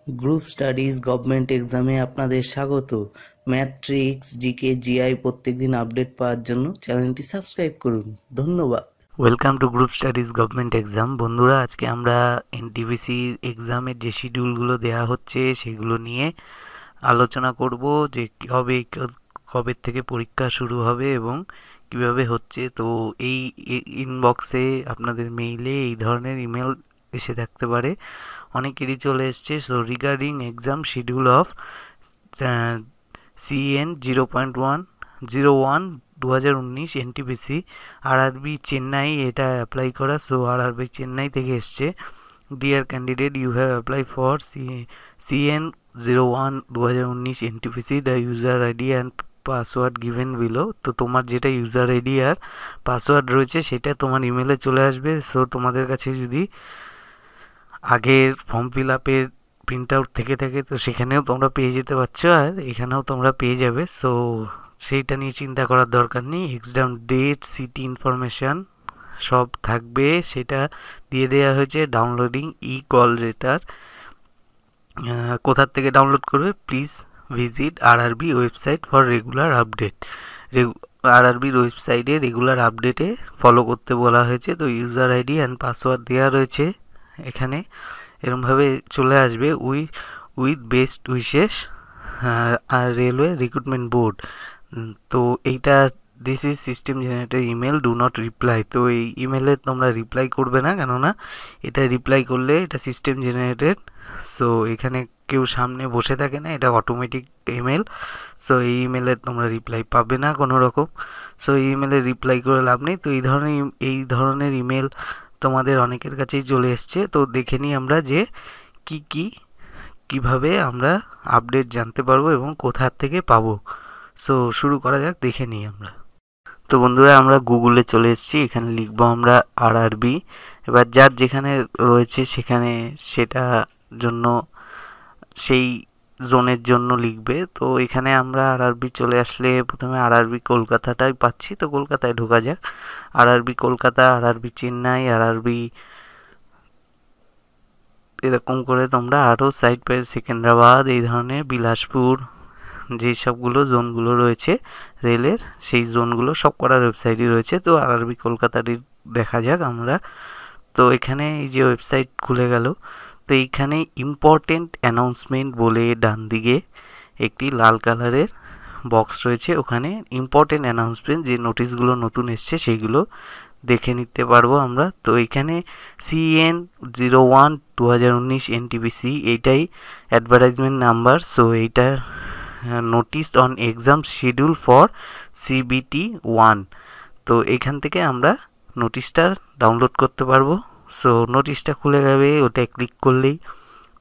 Group studies government এক্সামে আপনাদের স্বাগত। ম্যাট্রিক্স, জিকে, জিআই প্রত্যেকদিন আপডেট পাওয়ার জন্য চ্যানেলটি সাবস্ক্রাইব করুন। ধন্যবাদ। Welcome to group studies government exam. বন্ধুরা, আজকে আমরা এনটিপিসি এক্সামের যে শিডিউলগুলো দেওয়া হচ্ছে সেগুলো নিয়ে আলোচনা করব, যে কবে কবে থেকে পরীক্ষা শুরু হবে এবং কিভাবে হচ্ছে। তো এই ইনবক্সে আপনাদের মেইলে এই ধরনের ইমেল এসে থাকতে পারে, অনেকেরই চলে এসছে। So regarding exam schedule of CN 0.101 2019 NTPC RRB Chennai এটা অ্যাপ্লাই করা। সো আরআরবি চেন্নাই থেকে এসছে। Dear candidate, you have apply for CN 01 2019 NTPC, the user ID and password given below. তো তোমার যেটা ইউজার আইডি আর পাসওয়ার্ড রয়েছে সেটা তোমার ইমেলে চলে আসবে। সো তোমাদের কাছে যদি আগের ফর্ম ফিল আপের প্রিন্ট আউট থেকে থাকে তো সেখানেও তোমরা পেয়ে যেতে পারছো, আর এখানেও তোমরা পেয়ে যাবে। সো সেইটা নিয়ে চিন্তা করার দরকার নেই। এক্সাম ডেট, সিটি ইনফরমেশান সব থাকবে, সেটা দিয়ে দেওয়া হয়েছে। ডাউনলোডিং ই কল লেটার কোথার থেকে ডাউনলোড করবে? Please visit RRB website for regular update. আরআরবির ওয়েবসাইটে রেগুলার আপডেটে ফলো করতে বলা হয়েছে। তো ইউজার আইডি অ্যান্ড পাসওয়ার্ড দেওয়া রয়েছে এখানে, এরমভাবে চলে আসবে। উইথ বেস্ট উইশেস আর রেলওয়ে রিক্রুটমেন্ট বোর্ড। তো এইটা this is system generated email, do not reply. তো এই ইমেলে তোমরা রিপ্লাই করবে না, কেননা এটা রিপ্লাই করলে এটা সিস্টেম জেনারেটেড। সো এখানে কেউ সামনে বসে থাকে না, এটা অটোমেটিক ইমেল। সো এই ইমেলে তোমরা রিপ্লাই পাবে না কোনো রকম। সো এই ইমেলে রিপ্লাই করে লাভ নেই। তো এই ধরনের ইমেল তোমাদের অনেকের কাছেই চলে এসছে। তো দেখে নিই আমরা যে কিভাবে আমরা আপডেট জানতে পারবো এবং কোথা থেকে পাবো। সো শুরু করা যাক, দেখে নিই আমরা। তো বন্ধুরা, আমরা গুগলে চলে এসেছি। এখানে লিখবো আমরা আরআরবি। এবার যার যেখানে রয়েছে সেখানে সেটা জন্য সেই জোনের জন্য লিখবে। তো এখানে আমরা আরআরবি চলে আসলে প্রথমে আরআরবি কলকাতাটাই পাচ্ছি। তো কলকাতায় ঢোকা যাক। RRB Kolkata, RRB Chennai, RRB এরকম করে তোমরা আরও সাইড পেয়ে সেকেন্দ্রাবাদ, এই ধরনের বিলাসপুর, যেই সবগুলো জোনগুলো রয়েছে রেলের, সেই জোনগুলো সব করার ওয়েবসাইটই রয়েছে। তো আরআরবি কলকাতারই দেখা যাক আমরা। তো এখানে এই যে ওয়েবসাইট খুলে গেল। তো এইখানে ইম্পর্টেন্ট অ্যানাউন্সমেন্ট বলে ডান দিকে একটি লাল কালারের বক্স রয়েছে। ওখানে ইম্পর্টেন্ট অ্যানাউন্সমেন্ট, যে নোটিশগুলো নতুন এসছে সেইগুলো দেখে নিতে পারবো আমরা। তো এখানে CN 01 2019 এনটিপিসি এইটাই অ্যাডভার্টাইজমেন্ট নাম্বার। সো এইটার notice on exam schedule for CBT 1। তো এখান থেকে আমরা নোটিশটা ডাউনলোড করতে পারবো। সো নোটিশটা খুলে যাবে, ওটা ক্লিক করলেই।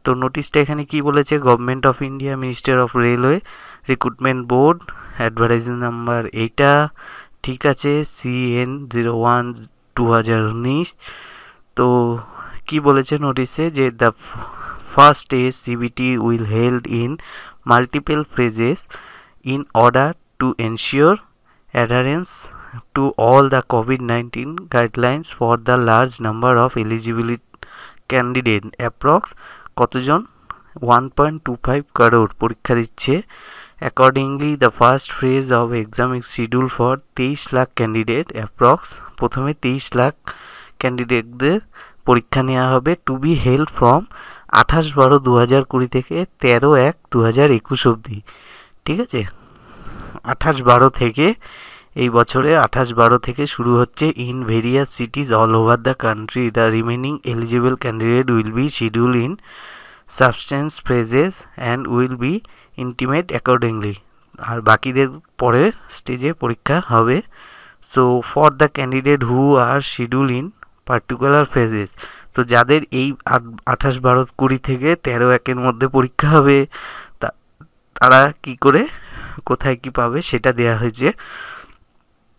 তো নোটিশটা এখানে কি বলেছে? Government of India, minister of railway, recruitment board, advertising number এইটা ঠিক আছে, CN 01 2019। তো কি বলেছে নোটিশে? যে the first stage CBT will held in multiple phrases in order to ensure adherence to all the COVID-19 guidelines for the large number of eligible candidate, approx কতজন? 1.25 crore পরীক্ষা দিচ্ছে। Accordingly, the first phase of exam is scheduled for 23 lakh candidate approx. প্রথমে 23 লাখ ক্যান্ডিডেটদের পরীক্ষা নেওয়া হবে, two be held from 28/12/2020 থেকে 13/1/2021 অবধি। ঠিক আছে, 28/12 থেকে, এই বছরে 28/12 থেকে শুরু হচ্ছে। In various cities all over the country, the remaining eligible candidate will be schedule in subsequent phases and will be intimate accordingly. আর বাকিদের পরের স্টেজে পরীক্ষা হবে। So for the candidate who are schedule in particular phases, তো যাদের এই 28/12/20 থেকে 13/1-এর মধ্যে পরীক্ষা হবে তারা কি করে, কোথায় কি পাবে সেটা দেয়া হয়েছে,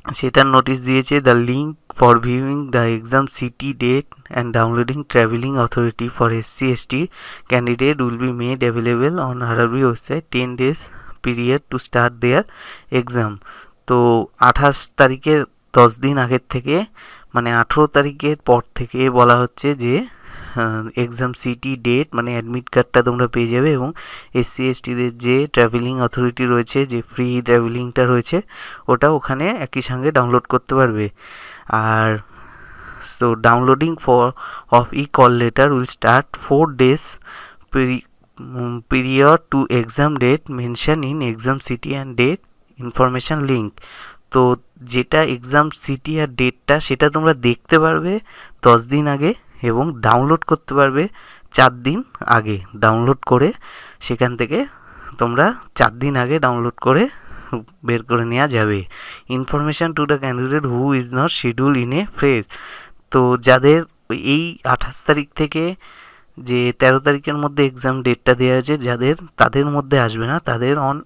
সেটার নোটিশ দিয়েছে। The link for viewing the exam city date and downloading traveling authority for SC/ST candidate will be made available on RRB website 10 days period to start their exam. তো 28 তারিখের 10 দিন আগের থেকে, মানে 18 তারিখের পর থেকে বলা হচ্ছে যে এক্সাম সিটি ডেট মানে অ্যাডমিট কার্ডটা তোমরা পেয়ে যাবে, এবং এসসি এসটিদের যে ট্রাভেলিং অথরিটি রয়েছে, যে ফ্রি ট্রাভেলিংটা রয়েছে, ওটা ওখানে একই সঙ্গে ডাউনলোড করতে পারবে। আর so downloading of e-call letter will start 4 days period to exam date mentioned in exam city and date information link। তো যেটা এক্সাম সিটি আর ডেটটা সেটা তোমরা দেখতে পারবে 10 দিন আগে, এবং ডাউনলোড করতে পারবে 4 দিন আগে। ডাউনলোড করে সেখান থেকে তোমরা 4 দিন আগে ডাউনলোড করে বের করে নেওয়া যাবে। Information to the candidate who is not schedule in a phrase. তো যাদের এই 28 তারিখ থেকে যে 13 তারিখের মধ্যে এক্সাম ডেটটা দেওয়া হয়েছে, যাদের তাদের মধ্যে আসবে না, তাদের on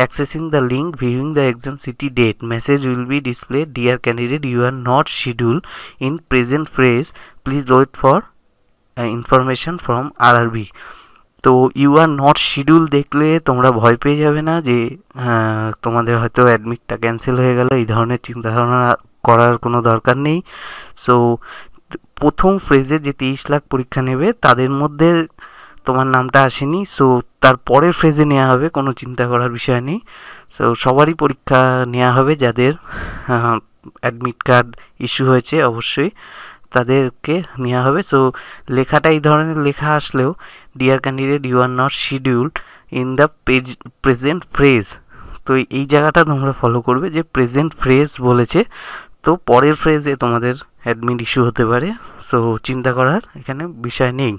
accessing the link viewing the exam city date message will be displayed, dear candidate you are not scheduled in present phrase, please wait for information from RRB। তো ইউ আর নট শিডিউল দেখলে তোমরা ভয় পেয়ে যাবে না যে তোমাদের হয়তো অ্যাডমিটটা ক্যান্সেল হয়ে গেল, এই ধরনের চিন্তাধারণা করার কোনো দরকার নেই। সো প্রথম ফ্রেজে যে 23 লাখ পরীক্ষা নেবে তাদের মধ্যে তোমার নামটা আসেনি, সো তার পরের ফ্রেজে নেওয়া হবে, কোনো চিন্তা করার বিষয় নেই। সো সবারই পরীক্ষা নেওয়া হবে, যাদের অ্যাডমিট কার্ড ইস্যু হয়েছে অবশ্যই তাদেরকে নেওয়া হবে। সো লেখাটা এই ধরনের লেখা আসলেও dear candidate you are not scheduled in the present phrase, তো এই জায়গাটা তোমরা ফলো করবে যে প্রেজেন্ট ফ্রেজ বলেছে, তো পরের ফ্রেজে তোমাদের অ্যাডমিট ইস্যু হতে পারে। সো চিন্তা করার এখানে বিষয় নেই।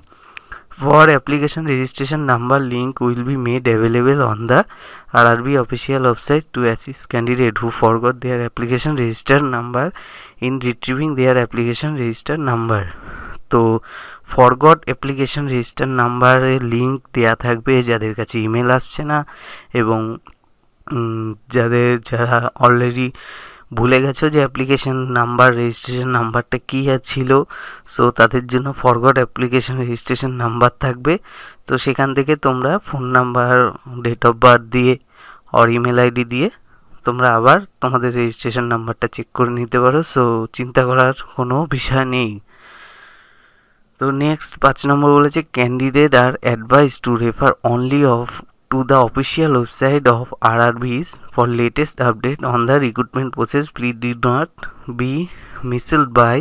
For application registration number link will be made available on the RRB official website to assist candidate who forgot their application register number in retrieving their application register number। তো forgot application register নাম্বারের link দেওয়া থাকবে যাদের কাছে email আসছে না, এবং যারা অলরেডি ভুলে গেছো যে অ্যাপ্লিকেশন নাম্বার রেজিস্ট্রেশন নাম্বারটা কী ছিল, সো তাদের জন্য ফরগট অ্যাপ্লিকেশন রেজিস্ট্রেশন নাম্বার থাকবে। তো সেখান থেকে তোমরা phone number, date of birth দিয়ে আর ইমেল আইডি দিয়ে তোমরা আবার তোমাদের রেজিস্ট্রেশন নাম্বারটা চেক করে নিতে পারো। সো চিন্তা করার কোনো বিষয় নেই। তো নেক্সট 5 নম্বর বলেছে candidate are advise to refer only to the official website of RRBs for latest update on the recruitment process, please do not be misled by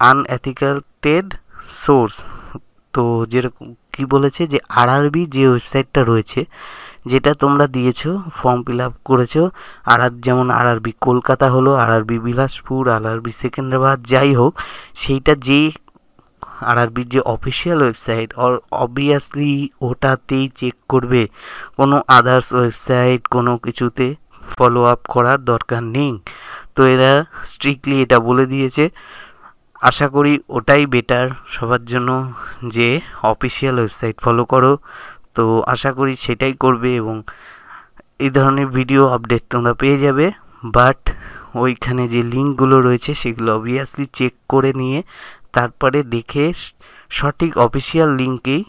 unethical source। তো যেরকম কি বলেছে যে RRB যে ওয়েবসাইটটা রয়েছে, যেটা তোমরা দিয়েছো, ফর্ম ফিল আপ করেছো, যেমন RRB কলকাতা হলো, RRB বিলাসপুর, RRB সেকেন্দ্রাবাদ, যাই হোক, সেইটা যে RRBর যে অফিসিয়াল ওয়েবসাইট, অবভিয়াসলি ওটাতেই চেক করবে, কোনো আদার্স ওয়েবসাইট কোনো কিছুতে ফলো আপ করার দরকার নেই। তো এরা স্ট্রিক্টলি এটা বলে দিয়েছে, আশা করি ওটাই বেটার সবার জন্য যে অফিসিয়াল ওয়েবসাইট ফলো করো। তো আশা করি সেটাই করবে, এবং এই ধরনের ভিডিও আপডেট তোমরা পেয়ে যাবে। বাট ওইখানে যে লিঙ্কগুলো রয়েছে সেগুলো অবভিয়াসলি চেক করে নিয়ে তারপরে দেখে সঠিক অফিসিয়াল লিঙ্কেই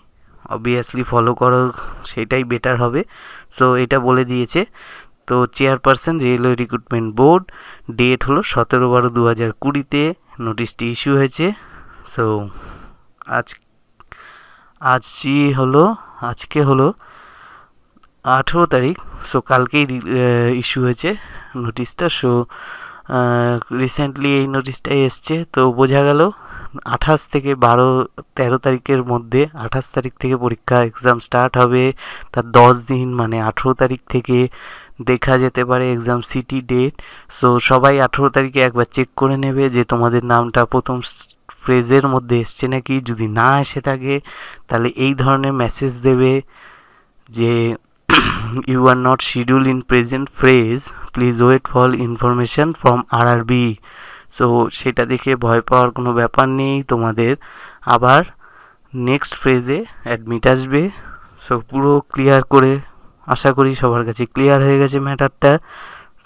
অবভিয়াসলি ফলো করো, সেটাই বেটার হবে। সো এটা বলে দিয়েছে। তো chairperson railway recruitment board, date হলো 17/12/2020-তে নোটিশটি ইস্যু হয়েছে। সো আজকে হলো 18 তারিখ, সো কালকেই ইস্যু হয়েছে নোটিশটা। সো রিসেন্টলি এই নোটিশটাই এসছে। তো বোঝা গেল 28 থেকে 13 তারিখের মধ্যে, 28 তারিখ থেকে পরীক্ষা এক্সাম স্টার্ট হবে, তার 10 দিন মানে 18 তারিখ থেকে দেখা যেতে পারে এক্সাম সিটি ডেট। সো সবাই 18 তারিখে একবার চেক করে নেবে যে তোমাদের নামটা প্রথম ফ্রেজের মধ্যে এসছে নাকি। যদি না এসে থাকে তাহলে এই ধরনের মেসেজ দেবে যে you are not schedule in present phrase, please wait for information from RRB। So সেটা দেখে ভয় পাওয়ার কোনো ব্যাপার নেই, তোমাদের আবার নেক্সট ফ্রেজে অ্যাডমিট আসবে। সো পুরো ক্লিয়ার করে আশা করি সবার কাছে ক্লিয়ার হয়ে গেছে ম্যাটারটা।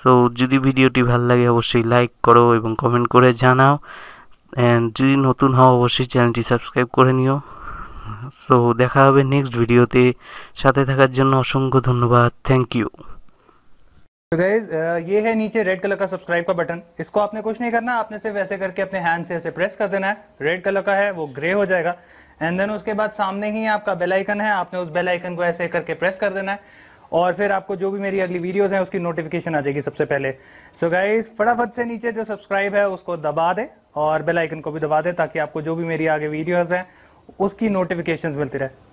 সো যদি ভিডিওটি ভালো লাগে অবশ্যই লাইক করো এবং কমেন্ট করে জানাও, অ্যান্ড যদি নতুন হও অবশ্যই চ্যানেলটি সাবস্ক্রাইব করে নিও। সো দেখা হবে নেক্সট ভিডিওতে, সাথে থাকার জন্য অসংখ্য ধন্যবাদ, থ্যাংক ইউ। तो गाइज ये है नीचे रेड कलर का सब्सक्राइब का बटन। इसको आपने कुछ नहीं करना, आपने सिर्फ ऐसे करके अपने हैंड से ऐसे प्रेस कर देना है। रेड कलर का है वो ग्रे हो जाएगा। एंड देन उसके बाद सामने ही आपका बेल आइकन है, आपने उस बेल आइकन को ऐसे करके प्रेस कर देना है और फिर आपको जो भी मेरी अगली वीडियोस हैं उसकी नोटिफिकेशन आ जाएगी सबसे पहले। सो गाइज फटाफट से नीचे जो सब्सक्राइब है उसको दबा दे और बेल आइकन को भी दबा दे ताकि आपको जो भी मेरी आगे वीडियोस हैं उसकी नोटिफिकेशंस मिलती रहे।